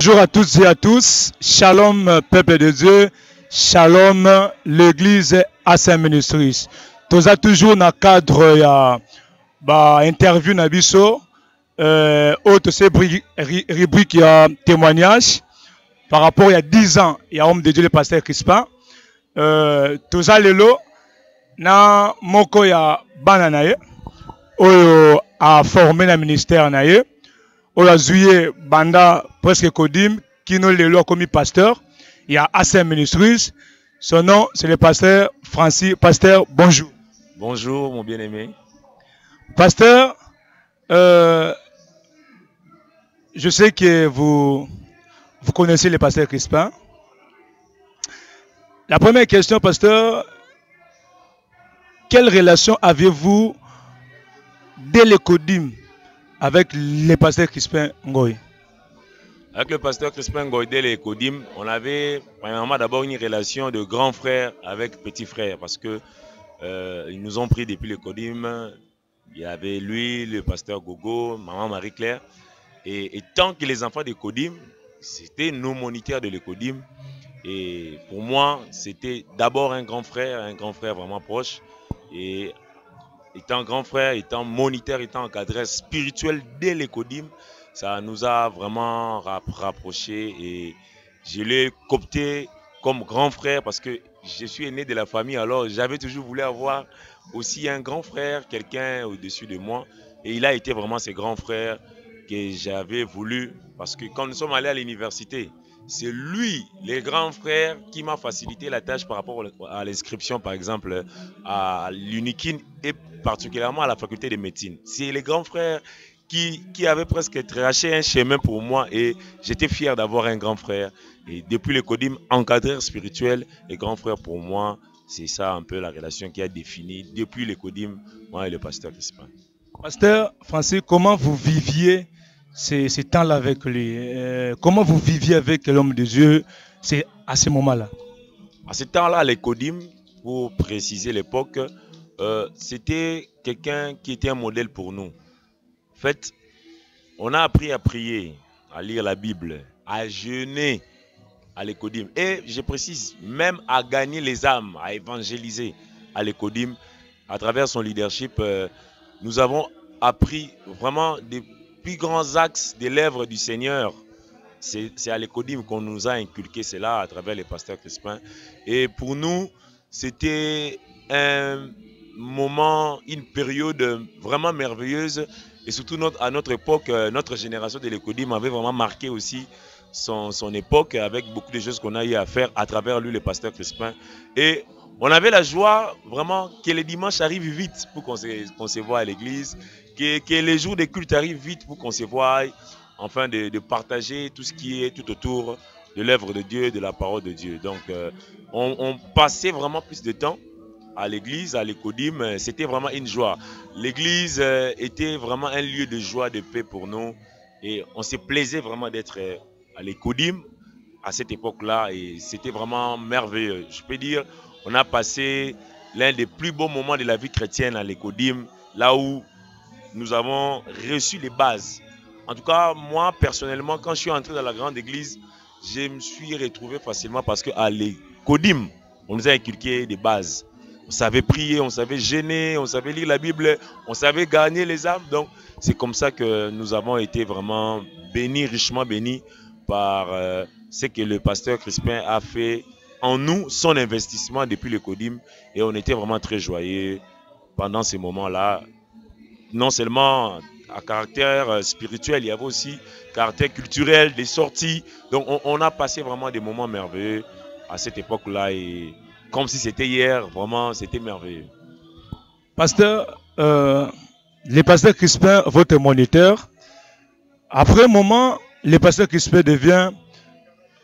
Bonjour à toutes et à tous. Shalom, peuple de Dieu. Shalom, l'église ASEM Ministries. Nous sommes toujours dans le cadre de l'interview Nabiso. Autre rubrique témoignage. Par rapport il y a 10 ans, il y a homme de Dieu, le pasteur Crispin. Nous sommes na moko ya bana naye oyo a formé le ministère naye. On a joué banda presque Kodim, qui nous l'a commis pasteur. Il y a ASEM Ministries. Son nom, c'est le pasteur Francis. Pasteur, bonjour. Bonjour, mon bien-aimé. Pasteur, je sais que vous connaissez le pasteur Crispin. La première question, pasteur, quelle relation avez-vous dès le Kodim avec le pasteur Crispin Ngoy? Avec le pasteur Crispin Ngoy dès les Kodim, on avait premièrement d'abord une relation de grand frère avec petit frère parce que ils nous ont pris depuis les Kodim. Il y avait lui, le pasteur Gogo, maman Marie-Claire. Et tant que les enfants des Kodim, c'était nos moniteurs de l'Ecodim. Et pour moi, c'était d'abord un grand frère vraiment proche. Et étant grand frère, étant moniteur, étant encadré spirituel dès l'Ecodim, ça nous a vraiment rapprochés et je l'ai coopté comme grand frère parce que je suis né de la famille, alors j'avais toujours voulu avoir aussi un grand frère, quelqu'un au-dessus de moi, et il a été vraiment ce grand frère que j'avais voulu parce que quand nous sommes allés à l'université, c'est lui, le grand frère, qui m'a facilité la tâche par rapport à l'inscription, par exemple, à l'UNIKIN et particulièrement à la faculté de médecine. C'est le grand frère qui avait presque tracé un chemin pour moi et j'étais fier d'avoir un grand frère. Et depuis le Kodim, encadreur spirituel et grand frère pour moi, c'est ça un peu la relation qui a défini depuis le Kodim, moi et le pasteur Crispin. Pasteur Francis, comment vous viviez ces temps-là avec lui? Comment vous viviez avec l'homme de Dieu à ce moment-là? À ce temps-là, le Kodim, pour préciser l'époque, c'était quelqu'un qui était un modèle pour nous. En fait, on a appris à prier, à lire la Bible, à jeûner à l'Ecodim. Et je précise, même à gagner les âmes, à évangéliser à l'Ecodim. À travers son leadership, nous avons appris vraiment des plus grands axes des lèvres du Seigneur. C'est à l'Ecodim qu'on nous a inculqué cela à travers les pasteurs Crispin. Et pour nous, c'était un moment, une période vraiment merveilleuse. Et surtout à notre époque, notre génération de l'Ecodim avait vraiment marqué aussi son époque avec beaucoup de choses qu'on a eu à faire à travers lui, le pasteur Crispin. Et on avait la joie vraiment que les dimanches arrivent vite pour qu'on se voit à l'église, que les jours de culte arrivent vite pour qu'on se voie, afin de partager tout ce qui est tout autour de l'œuvre de Dieu, de la parole de Dieu. Donc, on passait vraiment plus de temps à l'église, à l'Ecodim, c'était vraiment une joie. L'église était vraiment un lieu de joie, de paix pour nous. Et on se plaisait vraiment d'être à l'Ecodim à cette époque-là. Et c'était vraiment merveilleux. Je peux dire, on a passé l'un des plus beaux moments de la vie chrétienne à l'Ecodim, là où nous avons reçu les bases. En tout cas, moi, personnellement, quand je suis entré dans la grande église, je me suis retrouvé facilement parce qu'à l'Ecodim, on nous a inculqué des bases. On savait prier, on savait jeûner, on savait lire la Bible, on savait gagner les âmes. Donc, c'est comme ça que nous avons été vraiment bénis, richement bénis par ce que le pasteur Crispin a fait en nous, son investissement depuis le Kodim. Et on était vraiment très joyeux pendant ces moments-là. Non seulement à caractère spirituel, il y avait aussi caractère culturel, des sorties. Donc, on a passé vraiment des moments merveilleux à cette époque-là. Et comme si c'était hier, vraiment, c'était merveilleux. Pasteur, le pasteur Crispin, votre moniteur, après un moment, le pasteur Crispin devient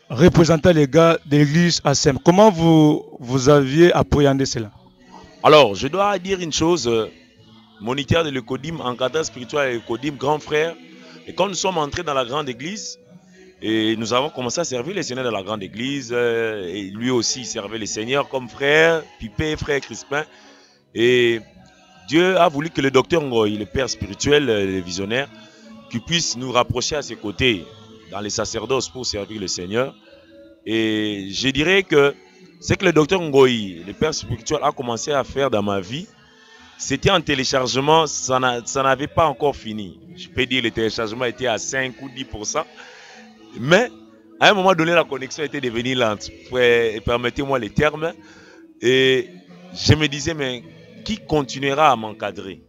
représentant les gars de l'église ASEM. Comment vous aviez appréhendé cela? Alors, je dois dire une chose, moniteur de l'Ecodim, encadreur spirituel de l'Ecodim, grand frère. Et quand nous sommes entrés dans la grande église, et nous avons commencé à servir les seigneurs de la grande église, et lui aussi servait les seigneurs comme frère, Pipé, frère Crispin. Et Dieu a voulu que le docteur Ngoy, le père spirituel, le visionnaire, qu'il puisse nous rapprocher à ses côtés. dans les sacerdoces pour servir le Seigneur. Et je dirais que ce que le docteur Ngoï, le père spirituel, a commencé à faire dans ma vie, c'était en téléchargement, ça n'avait pas encore fini. Je peux dire que le téléchargement était à 5 ou 10%. Mais à un moment donné, la connexion était devenue lente. Permettez-moi les termes. Et je me disais, mais qui continuera à m'encadrer?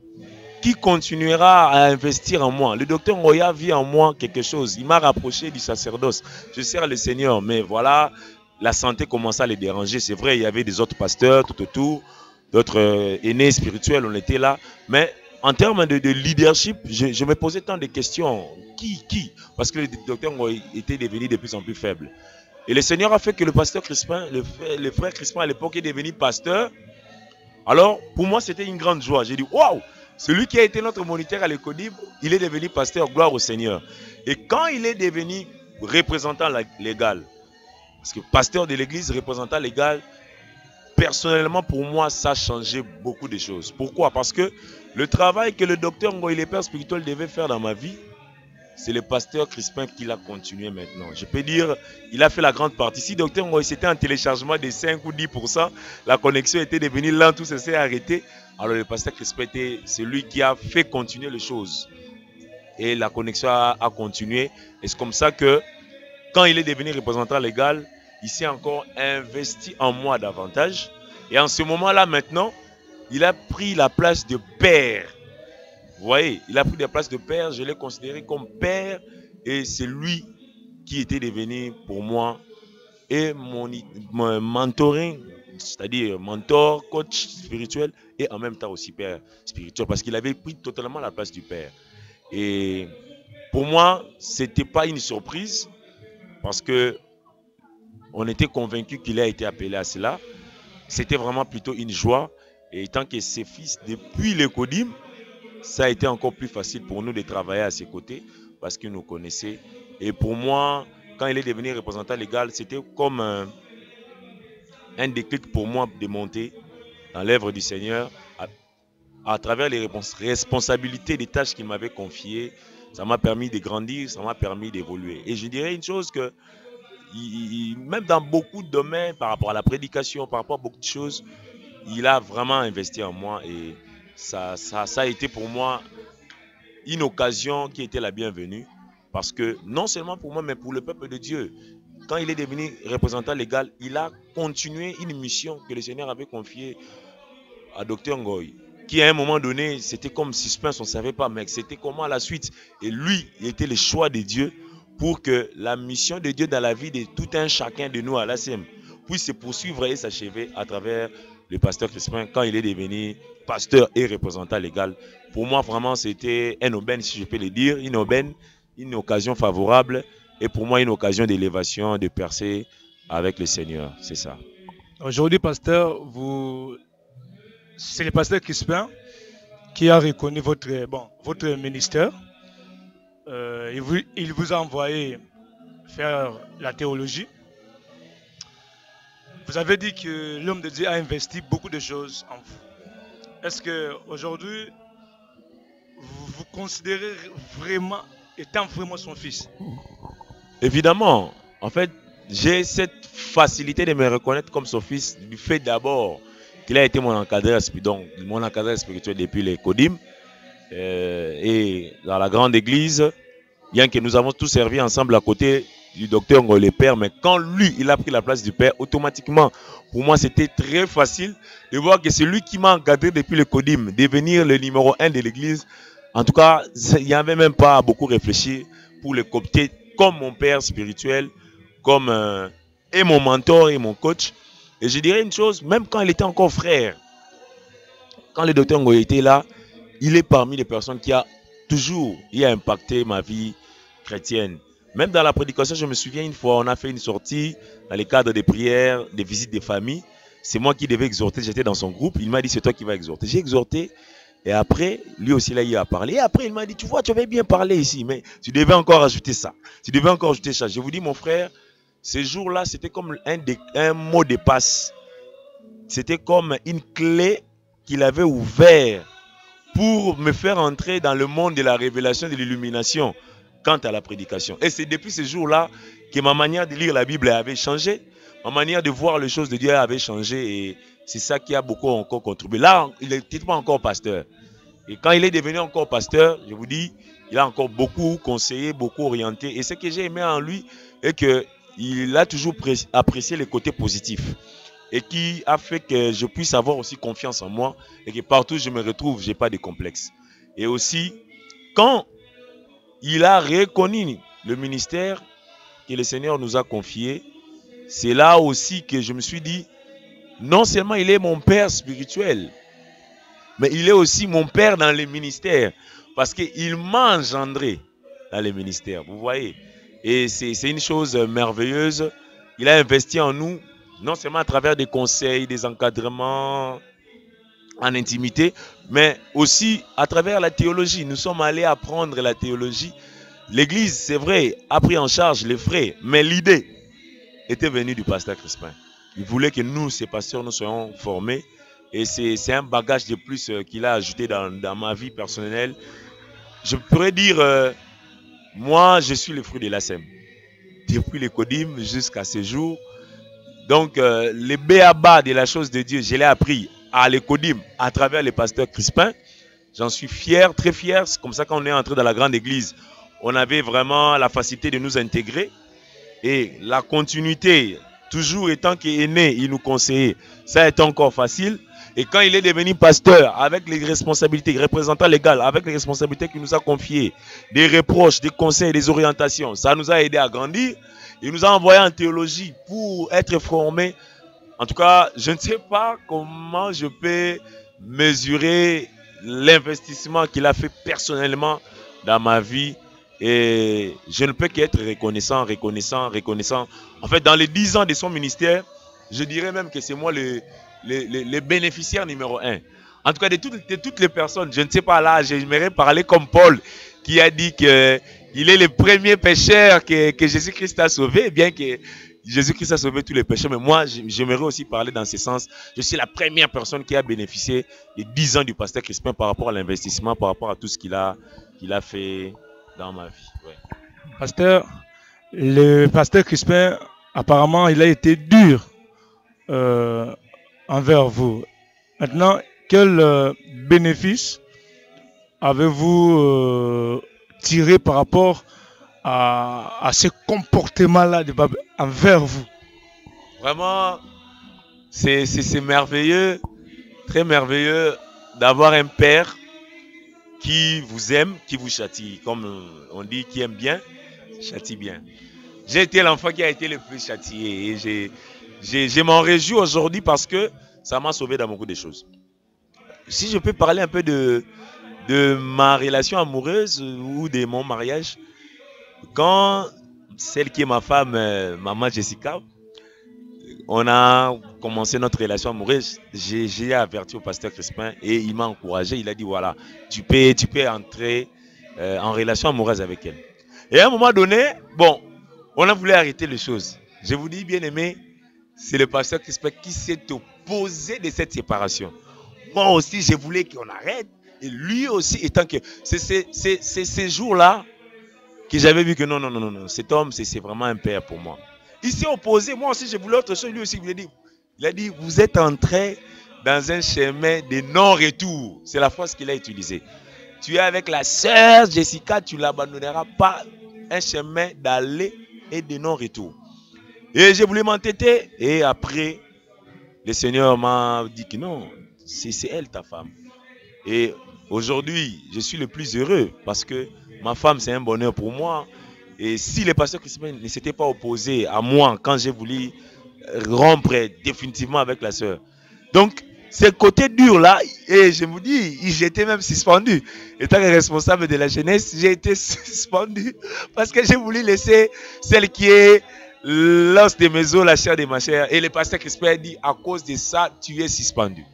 Qui continuera à investir en moi? Le docteur Ngoï a vu en moi quelque chose. Il m'a rapproché du sacerdoce. Je sers le Seigneur, mais voilà, la santé commençait à les déranger. C'est vrai, il y avait des autres pasteurs tout autour, d'autres aînés spirituels, on était là. Mais en termes de leadership, je me posais tant de questions. Qui? Parce que le docteur Ngoï était devenu de plus en plus faible. Et le Seigneur a fait que le pasteur Crispin, le frère Crispin à l'époque est devenu pasteur. Alors, pour moi, c'était une grande joie. J'ai dit, waouh! Celui qui a été notre moniteur à l'Ecodib, il est devenu pasteur, gloire au Seigneur. Et quand il est devenu représentant légal, parce que pasteur de l'église, représentant légal, personnellement pour moi, ça a changé beaucoup de choses. Pourquoi? Parce que le travail que le docteur Ngoï, le père spirituel, devait faire dans ma vie, c'est le pasteur Crispin qui l'a continué maintenant. Je peux dire, il a fait la grande partie. Si docteur Ngoï, c'était un téléchargement de 5 ou 10%, la connexion était devenue lente, tout s'est arrêté. Alors le pasteur Crispin était celui qui a fait continuer les choses. Et la connexion a continué. Et c'est comme ça que, quand il est devenu représentant légal, il s'est encore investi en moi davantage. Et en ce moment-là, maintenant, il a pris la place de père. Vous voyez, il a pris la place de père. Je l'ai considéré comme père. Et c'est lui qui était devenu pour moi et mon mentoring, c'est-à-dire mentor, coach spirituel et en même temps aussi père spirituel. Parce qu'il avait pris totalement la place du père. Et pour moi, ce n'était pas une surprise. Parce que on était convaincu qu'il a été appelé à cela. C'était vraiment plutôt une joie. Et tant que ses fils, depuis l'Ecodib, ça a été encore plus facile pour nous de travailler à ses côtés parce qu'il nous connaissait. Et pour moi, quand il est devenu représentant légal, c'était comme un déclic pour moi de monter dans l'œuvre du Seigneur à travers les responsabilités des tâches qu'il m'avait confiées. Ça m'a permis de grandir, ça m'a permis d'évoluer. Et je dirais une chose que même dans beaucoup de domaines, par rapport à la prédication, par rapport à beaucoup de choses, il a vraiment investi en moi et ça a été pour moi une occasion qui était la bienvenue parce que non seulement pour moi mais pour le peuple de Dieu. Quand il est devenu représentant légal, il a continué une mission que le Seigneur avait confiée à Dr Ngoï, qui à un moment donné, c'était comme suspense, on ne savait pas, mais c'était comment la suite. Et lui, il était le choix de Dieu pour que la mission de Dieu dans la vie de tout un chacun de nous à l'ACM puisse se poursuivre et s'achever à travers le pasteur Crispin quand il est devenu pasteur et représentant légal. Pour moi, vraiment, c'était une aubaine, si je peux le dire, une aubaine, une occasion favorable et pour moi, une occasion d'élévation, de percer avec le Seigneur. C'est ça. Aujourd'hui, pasteur, c'est le pasteur Crispin qui a reconnu votre ministère. Il vous a envoyé faire la théologie. Vous avez dit que l'homme de Dieu a investi beaucoup de choses en vous. Est-ce qu'aujourd'hui, vous vous considérez étant vraiment son fils? Évidemment. En fait, j'ai cette facilité de me reconnaître comme son fils du fait d'abord qu'il a été mon encadreur spirituel depuis les Kodim. Et dans la grande église, bien que nous avons tous servi ensemble à côté du docteur Ngoï le père, mais quand lui, il a pris la place du père, automatiquement, pour moi, c'était très facile de voir que c'est lui qui m'a encadré depuis le Kodim, devenir le numéro 1 de l'église. En tout cas, il n'y avait même pas beaucoup réfléchi pour le coopter comme mon père spirituel, comme et mon mentor et mon coach. Et je dirais une chose, même quand il était encore frère, quand le docteur Ngoï était là, il est parmi les personnes qui a impacté ma vie chrétienne. Même dans la prédication, je me souviens une fois, on a fait une sortie dans le cadre des prières, des visites des familles. C'est moi qui devais exhorter, j'étais dans son groupe. Il m'a dit, c'est toi qui vas exhorter. J'ai exhorté et après, lui aussi, là, il a parlé. Et après, il m'a dit, tu vois, tu avais bien parlé ici, mais tu devais encore ajouter ça. Tu devais encore ajouter ça. Je vous dis, mon frère, ces jours-là, c'était comme un mot de passe. C'était comme une clé qu'il avait ouverte pour me faire entrer dans le monde de la révélation, de l'illumination. quant à la prédication. Et c'est depuis ce jour-là que ma manière de lire la Bible avait changé, ma manière de voir les choses de Dieu avait changé, et c'est ça qui a beaucoup encore contribué. Là, il n'était pas encore pasteur. Et quand il est devenu encore pasteur, je vous dis, il a encore beaucoup conseillé, beaucoup orienté. Et ce que j'ai aimé en lui est qu'il a toujours apprécié les côtés positifs. Et qui a fait que je puisse avoir aussi confiance en moi. Et que partout où je me retrouve, je n'ai pas de complexe. Et aussi, quand il a reconnu le ministère que le Seigneur nous a confié, c'est là aussi que je me suis dit, non seulement il est mon père spirituel, mais il est aussi mon père dans les ministères. Parce qu'il m'a engendré dans les ministères. Vous voyez. Et c'est une chose merveilleuse. Il a investi en nous, non seulement à travers des conseils, des encadrements en intimité, mais aussi à travers la théologie. Nous sommes allés apprendre la théologie. L'Église, c'est vrai, a pris en charge les frais, mais l'idée était venue du pasteur Crispin. Il voulait que nous, ces pasteurs, nous soyons formés. Et c'est un bagage de plus qu'il a ajouté dans ma vie personnelle. Je pourrais dire, moi, je suis le fruit de l'ASEM. Depuis les Codim jusqu'à ce jour. Donc, les béaba de la chose de Dieu, je l'ai appris à l'Ecodim à travers le pasteur Crispin. J'en suis fier, très fier. C'est comme ça qu'on est entré dans la grande église. On avait vraiment la facilité de nous intégrer. Et la continuité, toujours étant qu'il est né, il nous conseillait. Ça a été encore facile. Et quand il est devenu pasteur, avec les responsabilités, représentant légal, avec les responsabilités qu'il nous a confiées, des reproches, des conseils, des orientations, ça nous a aidé à grandir. Il nous a envoyé en théologie pour être formés. En tout cas, je ne sais pas comment je peux mesurer l'investissement qu'il a fait personnellement dans ma vie. Et je ne peux qu'être reconnaissant. En fait, dans les 10 ans de son ministère, je dirais même que c'est moi le bénéficiaire numéro 1. En tout cas, de toutes les personnes, je ne sais pas là, j'aimerais parler comme Paul, qui a dit qu'il est le premier pécheur que Jésus-Christ a sauvé, bien que Jésus-Christ a sauvé tous les pécheurs. Mais moi, j'aimerais aussi parler dans ce sens. Je suis la première personne qui a bénéficié des 10 ans du pasteur Crispin par rapport à l'investissement, par rapport à tout ce qu'il a fait dans ma vie. Ouais. Pasteur, le pasteur Crispin, apparemment, il a été dur envers vous. Maintenant, quel bénéfice avez-vous tiré par rapport à ce comportement-là envers vous? Vraiment, c'est merveilleux, très merveilleux d'avoir un père qui vous aime, qui vous châtie. Comme on dit, qui aime bien, châtie bien. J'ai été l'enfant qui a été le plus châtié. Et je m'en réjouis aujourd'hui parce que ça m'a sauvé dans beaucoup de choses. Si je peux parler un peu de ma relation amoureuse ou de mon mariage, quand celle qui est ma femme, maman Jessica, on a commencé notre relation amoureuse, j'ai averti au pasteur Crispin et il m'a encouragé. Il a dit voilà, tu peux entrer en relation amoureuse avec elle. Et à un moment donné, bon, on a voulu arrêter les choses. Je vous dis, bien aimé, c'est le pasteur Crispin qui s'est opposé de cette séparation. Moi aussi, je voulais qu'on arrête. Et lui aussi, étant que c'est ces jours-là que j'avais vu que non, cet homme, c'est vraiment un père pour moi. Il s'est opposé. Moi aussi, je voulais autre chose. Lui aussi, il a dit, vous êtes entré dans un chemin de non-retour. C'est la phrase qu'il a utilisée. Tu es avec la sœur Jessica, tu ne l'abandonneras pas. Un chemin d'aller et de non-retour. Et j'ai voulu m'entêter. Et après, le Seigneur m'a dit que non, c'est elle ta femme. Et aujourd'hui, je suis le plus heureux parce que ma femme, c'est un bonheur pour moi. Et si le pasteur Crispin ne s'était pas opposé à moi quand j'ai voulu rompre définitivement avec la sœur. Donc, ce côté dur-là, et je vous dis, j'étais même suspendu. Étant responsable de la jeunesse, j'ai été suspendu parce que j'ai voulu laisser celle qui est l'os de mes os, la chair de ma chair. Et le pasteur Crispin a dit, à cause de ça, tu es suspendu.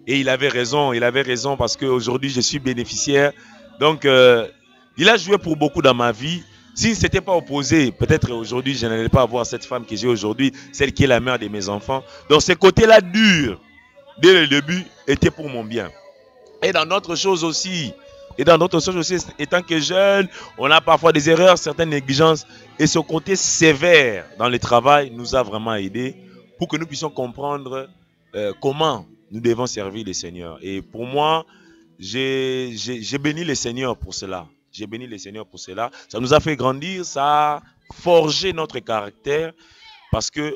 Et il avait raison parce qu'aujourd'hui, je suis bénéficiaire. Donc, il a joué pour beaucoup dans ma vie. S'il ne s'était pas opposé, peut-être aujourd'hui, je n'allais pas avoir cette femme que j'ai aujourd'hui, celle qui est la mère de mes enfants. Donc, ce côté-là dur, dès le début, était pour mon bien. Et dans d'autres choses aussi, Et dans d'autres choses aussi, étant que jeune, on a parfois des erreurs, certaines négligences. Et ce côté sévère dans le travail nous a vraiment aidés pour que nous puissions comprendre comment nous devons servir le Seigneur. Et pour moi, j'ai béni le Seigneur pour cela. J'ai béni le Seigneur pour cela. Ça nous a fait grandir, ça a forgé notre caractère parce que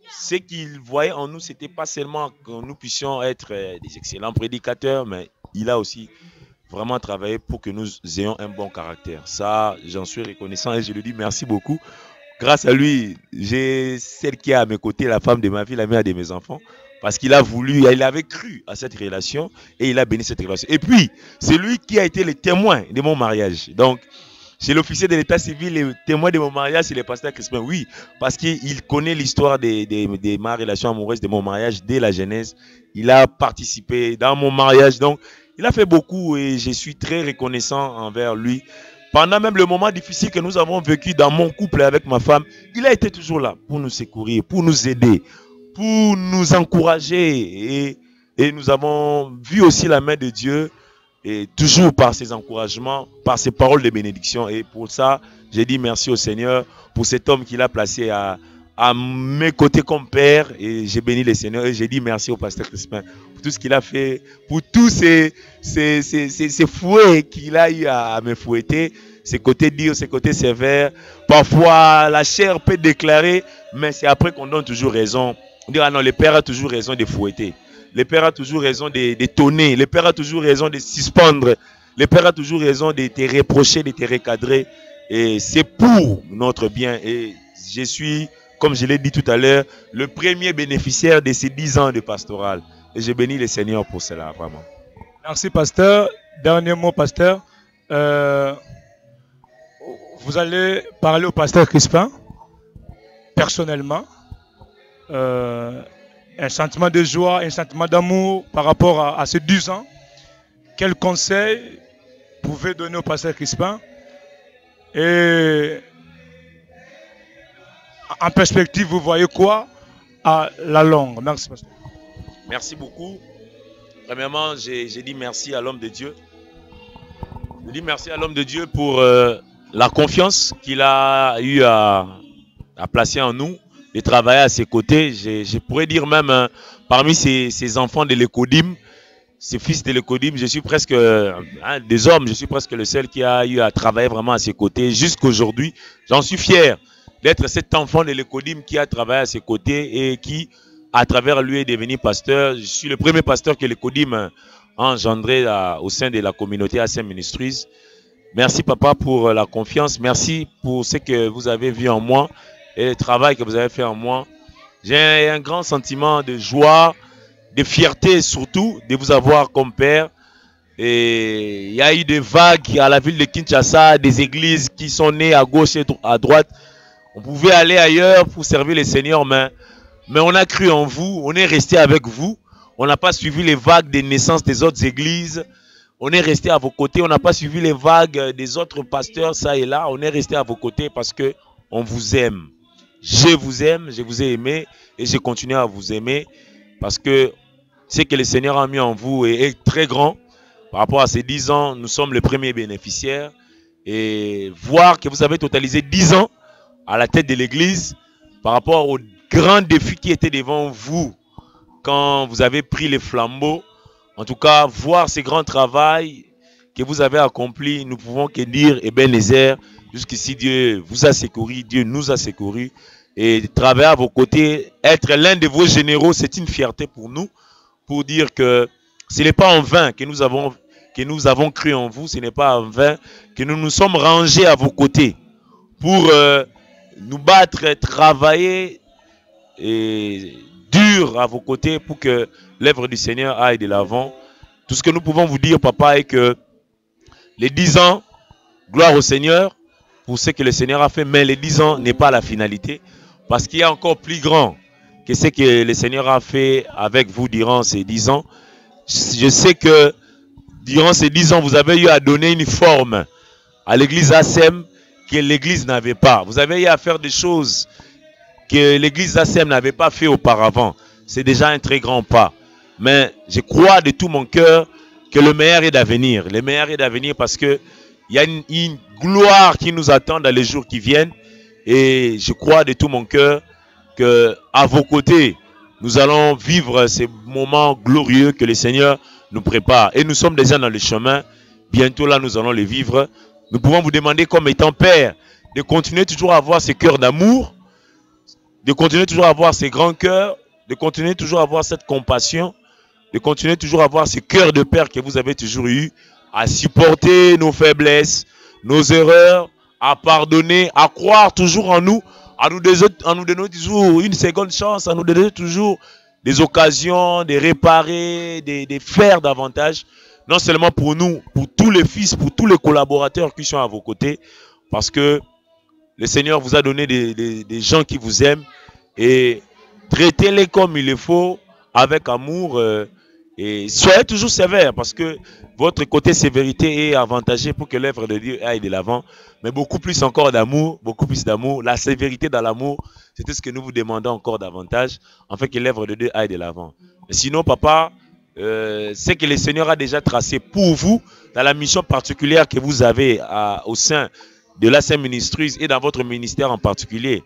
ce qu'il voyait en nous, c'était pas seulement que nous puissions être des excellents prédicateurs, mais il a aussi vraiment travaillé pour que nous ayons un bon caractère. Ça, j'en suis reconnaissant et je lui dis merci beaucoup. Grâce à lui, j'ai celle qui est à mes côtés, la femme de ma vie, la mère de mes enfants, parce qu'il a voulu, il avait cru à cette relation et il a béni cette relation. Et puis, c'est lui qui a été le témoin de mon mariage. Donc, chez l'officier de l'état civil, le témoin de mon mariage, c'est le pasteur Crispin. Oui, parce qu'il connaît l'histoire de ma relation amoureuse, de mon mariage dès la genèse. Il a participé dans mon mariage. Donc, il a fait beaucoup et je suis très reconnaissant envers lui. Pendant même le moment difficile que nous avons vécu dans mon couple avec ma femme, il a été toujours là pour nous secourir, pour nous aider, pour nous encourager. Et nous avons vu aussi la main de Dieu. Et toujours par ses encouragements, par ses paroles de bénédiction. Et pour ça, j'ai dit merci au Seigneur pour cet homme qu'il a placé à mes côtés comme père. Et j'ai béni le Seigneur. Et j'ai dit merci au pasteur Crispin pour tout ce qu'il a fait, pour tous ces fouets qu'il a eu à me fouetter, ses côtés durs, ses côtés sévères. Parfois, la chair peut déclarer, mais c'est après qu'on donne toujours raison. On dit, ah non, le père a toujours raison de fouetter. Le père a toujours raison d'étonner. Le père a toujours raison de suspendre. Le père a toujours raison de te reprocher, de te recadrer. Et c'est pour notre bien. Et je suis, comme je l'ai dit tout à l'heure, le premier bénéficiaire de ces 10 ans de pastoral. Et je bénis le Seigneur pour cela, vraiment. Merci, pasteur. Dernier mot, pasteur. Vous allez parler au pasteur Crispin, personnellement. Un sentiment de joie, un sentiment d'amour par rapport à ces 10 ans. Quel conseil pouvez donner au pasteur Crispin? Et en perspective, vous voyez quoi à la longue? Merci, pasteur. Merci beaucoup. Premièrement, j'ai dit merci à l'homme de Dieu. Je dis merci à l'homme de Dieu pour la confiance qu'il a eu à placer en nous. Et travailler à ses côtés, je pourrais dire même parmi ces enfants de l'Ecodim, ces fils de l'Ecodim, je suis presque des hommes, je suis presque le seul qui a eu à travailler vraiment à ses côtés jusqu'aujourd'hui. J'en suis fier d'être cet enfant de l'Ecodim qui a travaillé à ses côtés et qui, à travers lui, est devenu pasteur. Je suis le premier pasteur que l'Ecodim a engendré au sein de la communauté AC Ministries. Merci papa pour la confiance, merci pour ce que vous avez vu en moi. Et le travail que vous avez fait en moi. J'ai un grand sentiment de joie, de fierté surtout de vous avoir comme père. Et il y a eu des vagues à la ville de Kinshasa, des églises qui sont nées à gauche et à droite. On pouvait aller ailleurs pour servir le Seigneur, mais on a cru en vous, on est resté avec vous. On n'a pas suivi les vagues des naissances des autres églises. On est resté à vos côtés, on n'a pas suivi les vagues des autres pasteurs, ça et là. On est resté à vos côtés parce que on vous aime. Je vous aime, je vous ai aimé et je continue à vous aimer parce que ce que le Seigneur a mis en vous est très grand. Par rapport à ces 10 ans, nous sommes les premiers bénéficiaires. Et voir que vous avez totalisé 10 ans à la tête de l'Église par rapport aux grands défis qui étaient devant vous quand vous avez pris les flambeaux. En tout cas, voir ce grand travail que vous avez accompli, nous pouvons que dire, Ebenezer, jusqu'ici, Dieu vous a secouru, Dieu nous a secouru. Et travailler à vos côtés, être l'un de vos généraux, c'est une fierté pour nous, pour dire que ce n'est pas en vain que nous avons cru en vous, ce n'est pas en vain que nous nous sommes rangés à vos côtés pour nous battre, travailler et dur à vos côtés pour que l'œuvre du Seigneur aille de l'avant. Tout ce que nous pouvons vous dire, papa, est que les 10 ans, gloire au Seigneur, pour ce que le Seigneur a fait, mais les 10 ans n'est pas la finalité, parce qu'il y a encore plus grand que ce que le Seigneur a fait avec vous durant ces 10 ans. Je sais que durant ces 10 ans, vous avez eu à donner une forme à l'église ASEM que l'église n'avait pas. Vous avez eu à faire des choses que l'église ASEM n'avait pas fait auparavant. C'est déjà un très grand pas. Mais je crois de tout mon cœur que le meilleur est d'avenir. Le meilleur est d'avenir parce que il y a une gloire qui nous attend dans les jours qui viennent. Et je crois de tout mon cœur que à vos côtés, nous allons vivre ces moments glorieux que le Seigneur nous prépare. Et nous sommes déjà dans le chemin. Bientôt là, nous allons les vivre. Nous pouvons vous demander comme étant père de continuer toujours à avoir ce cœur d'amour, de continuer toujours à avoir ces grands cœurs, de continuer toujours à avoir cette compassion, de continuer toujours à avoir ce cœur de père que vous avez toujours eu, à supporter nos faiblesses, nos erreurs, à pardonner, à croire toujours en nous, à nous donner toujours une seconde chance, à nous donner toujours des occasions de réparer, de faire davantage, non seulement pour nous, pour tous les fils, pour tous les collaborateurs qui sont à vos côtés, parce que le Seigneur vous a donné des gens qui vous aiment et traitez-les comme il le faut, avec amour, et soyez toujours sévères parce que votre côté sévérité est avantagé pour que l'œuvre de Dieu aille de l'avant, mais beaucoup plus encore d'amour, beaucoup plus d'amour. La sévérité dans l'amour, c'est ce que nous vous demandons encore davantage, afin que l'œuvre de Dieu aille de l'avant. Sinon, papa, c'est que le Seigneur a déjà tracé pour vous, dans la mission particulière que vous avez au sein de la Sainte Ministries et dans votre ministère en particulier.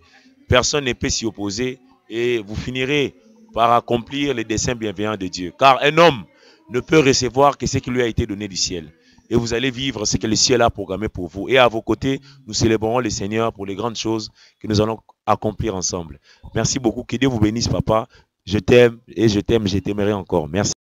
Personne ne peut s'y opposer et vous finirez par accomplir les desseins bienveillants de Dieu. Car un homme ne peut recevoir que ce qui lui a été donné du ciel. Et vous allez vivre ce que le ciel a programmé pour vous. Et à vos côtés, nous célébrerons le Seigneur pour les grandes choses que nous allons accomplir ensemble. Merci beaucoup. Que Dieu vous bénisse, papa. Je t'aime et je t'aimerai encore. Merci.